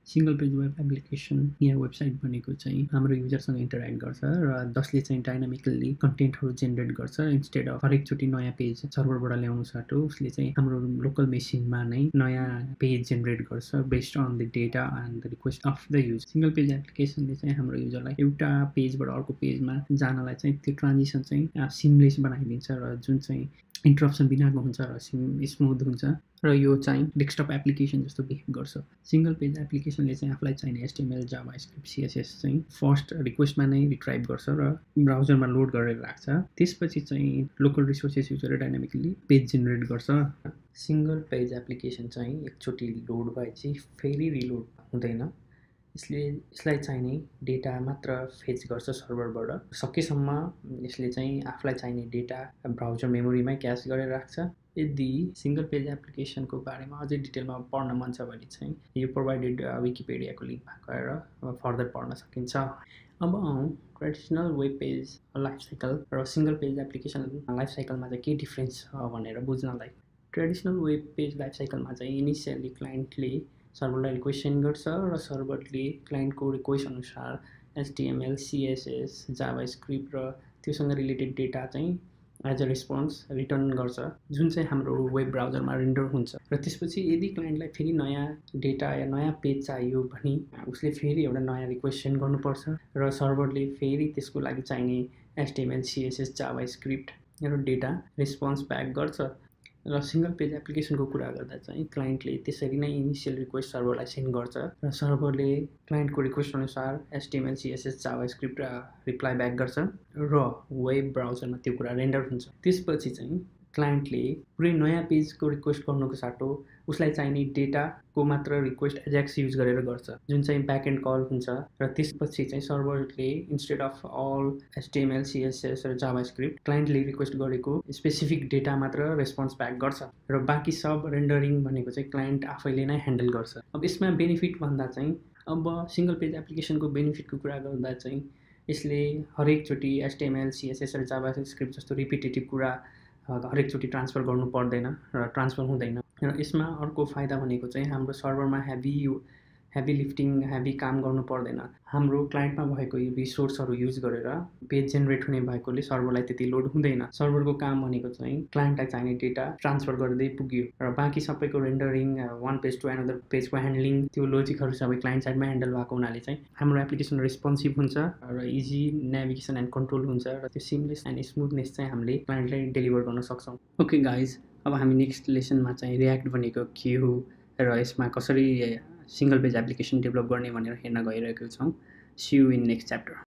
Single page web application या website भनेको चाहिँ हाम्रो युजरसँग इन्टरेक्ट गर्छ र जसले चाहिँ डाइनामिकली कन्टेन्टहरू जेनेरेट गर्छ। इन्स्टेड अफ हरेकचोटि नयाँ पेज सर्भरबाट ल्याउनु साटो उसले चाहिँ हाम्रो लोकल मेसिनमा नै नयाँ पेज जेनेरेट गर्छ based on the data and the request of the user. Single page एप्लिकेसनले चाहिँ हाम्रो युजरलाई एउटा पेजबाट अर्को पेजमा जानलाई चाहिँ त्यो ट्रान्जिसन चाहिँ सिमलेस बनाइदिन्छ र जुन चाहिँ इन्टरप्सन बिनाको हुन्छ र स्मुथ हुन्छ र यो चाहिँ डेस्कटप एप्लिकेसन जस्तो बिहेभ गर्छ। सिंगल पेज एप्लिकेसनले चाहिँ आफूलाई चाहिने एचटीएमएल जाभास्क्रिप्ट सीएसएस चाहिँ फर्स्ट रिक्वेस्टमा नै रिट्राइभ गर्छ र ब्राउजरमा लोड गरेर राख्छ। त्यसपछि चाहिँ लोकल रिसोर्सेस युज गरेर डाइनामिकली पेज जेनेरेट गर्छ। सिंगल पेज एप्लिकेसन चाहिँ एकचोटि लोड भएपछि फेरि रिलोड हुँदैन। यसलाई चाहिने डेटा मात्र फेच गर्छ सर्भरबाट। सकेसम्म यसले चाहिँ आफूलाई चाहिने डेटा ब्राउजर मेमोरीमै क्याच गरेर राख्छ। यदि सिंगल पेज एप्लिकेसनको बारेमा अझै डिटेलमा पढ्न मन छ भने चाहिँ यो प्रोभाइडेड विकिपेडियाको लिङ्कमा गएर फर्दर पढ्न सकिन्छ। अब traditional web page life cycle र सिंगल पेज एप्लिकेसन लाइफ साइकलमा चाहिँ के डिफ्रेन्स छ भनेर बुझ्नलाई, ट्रेडिसनल वेब पेज लाइफ साइकलमा चाहिँ इनिसियली क्लाइन्टले सर्भरलाई रिक्वेस्ट सेन्ड गर्छ र सर्भरले क्लाइन्टको रिक्वेस्ट अनुसार एचटीएमएल सीएसएस जाभास्क्रिप्ट र त्योसँग रिलेटेड डेटा चाहिँ एज अ रेस्पोन्स रिटर्न गर्छ जुन चाहिँ हाम्रो वेब ब्राउजरमा रेन्डर हुन्छ। र त्यसपछि यदि क्लाइन्टलाई फेरि नयाँ डेटा या नयाँ पेज चाहियो भने उसले फेरि एउटा नयाँ रिक्वेस्ट सेन्ड गर्नुपर्छ र सर्भरले फेरि त्यसको लागि चाहिने एचटीएमएल सीएसएस जाभास्क्रिप्ट र डेटा रेस्पोन्स ब्याक गर्छ। र सिंगल पेज एप्लिकेसनको कुरा गर्दा चाहिँ क्लाइन्टले त्यसरी नै इनिसियल रिक्वेस्ट सर्भरलाई सेन्ड गर्छ र सर्भरले क्लाइन्टको रिक्वेस्ट अनुसार HTML CSS JavaScript reply back गर्छ र वेब ब्राउजरमा त्यो कुरा रेन्डर हुन्छ। त्यसपछि चाहिँ क्लाइन्टले पुरै नयाँ पेजको रिक्वेस्ट गर्नुको साटो उसलाई चाहिने डेटाको मात्र रिक्वेस्ट एजेक्स युज गरेर गर्छ जुन चाहिँ ब्याक एन्ड कल हुन्छ। र त्यसपछि चाहिँ सर्भरले instead of all HTML CSS र जाभास्क्रिप्ट क्लाइन्टले रिक्वेस्ट गरेको स्पेसिफिक डेटा मात्र रेस्पोन्स ब्याक गर्छ र बाँकी सब रेन्डरिङ भनेको चाहिँ क्लाइन्ट आफैले नै ह्यान्डल गर्छ। अब यसमा बेनिफिट भन्दा चाहिँ अब सिंगल पेज एप्लिकेसनको बेनिफिटको कुरा गर्दा चाहिँ यसले हरेकचोटि एचटीएमएल सीएसएस र जाभास्क्रिप्ट जस्तो रिपिटेटिभ कुरा हरेकचोटि ट्रान्सफर गर्नु पर्दैन र ट्रान्सफर हुँदैन। र यसमा अर्को फाइदा भनेको चाहिँ हाम्रो सर्भरमा हेभी लिफ्टिङ हेभी काम गर्नु पर्दैन। हाम्रो क्लाइन्टमा भएको रिसोर्सहरू युज गरेर पेज जेनेरेट हुने भएकोले सर्भरलाई त्यति लोड हुँदैन। सर्भरको काम भनेको चाहिँ क्लाइन्टलाई चाहिने डेटा ट्रान्सफर गर्दै पुग्यो र बाँकी सबैको rendering one page to another पेजको ह्यान्डलिङ त्यो लोजिकहरू सबै क्लाइन्ट साइडमा ह्यान्डल भएको हुनाले चाहिँ हाम्रो एप्लिकेसन रेस्पोन्सिभ हुन्छ र इजी नेभिगेसन एन्ड कन्ट्रोल हुन्छ र त्यो सिमलेस एन्ड स्मुथनेस चाहिँ हामीले क्लाइन्टलाई डेलिभर गर्न सक्छौँ। ओके गाइज, अब हामी नेक्स्ट लेसनमा चाहिँ रियाक्ट भनेको के हो र यसमा कसरी सिंगल पेज एप्लिकेसन डेभलप गर्ने भनेर हेर्न गइरहेको छौँ। See you in next chapter.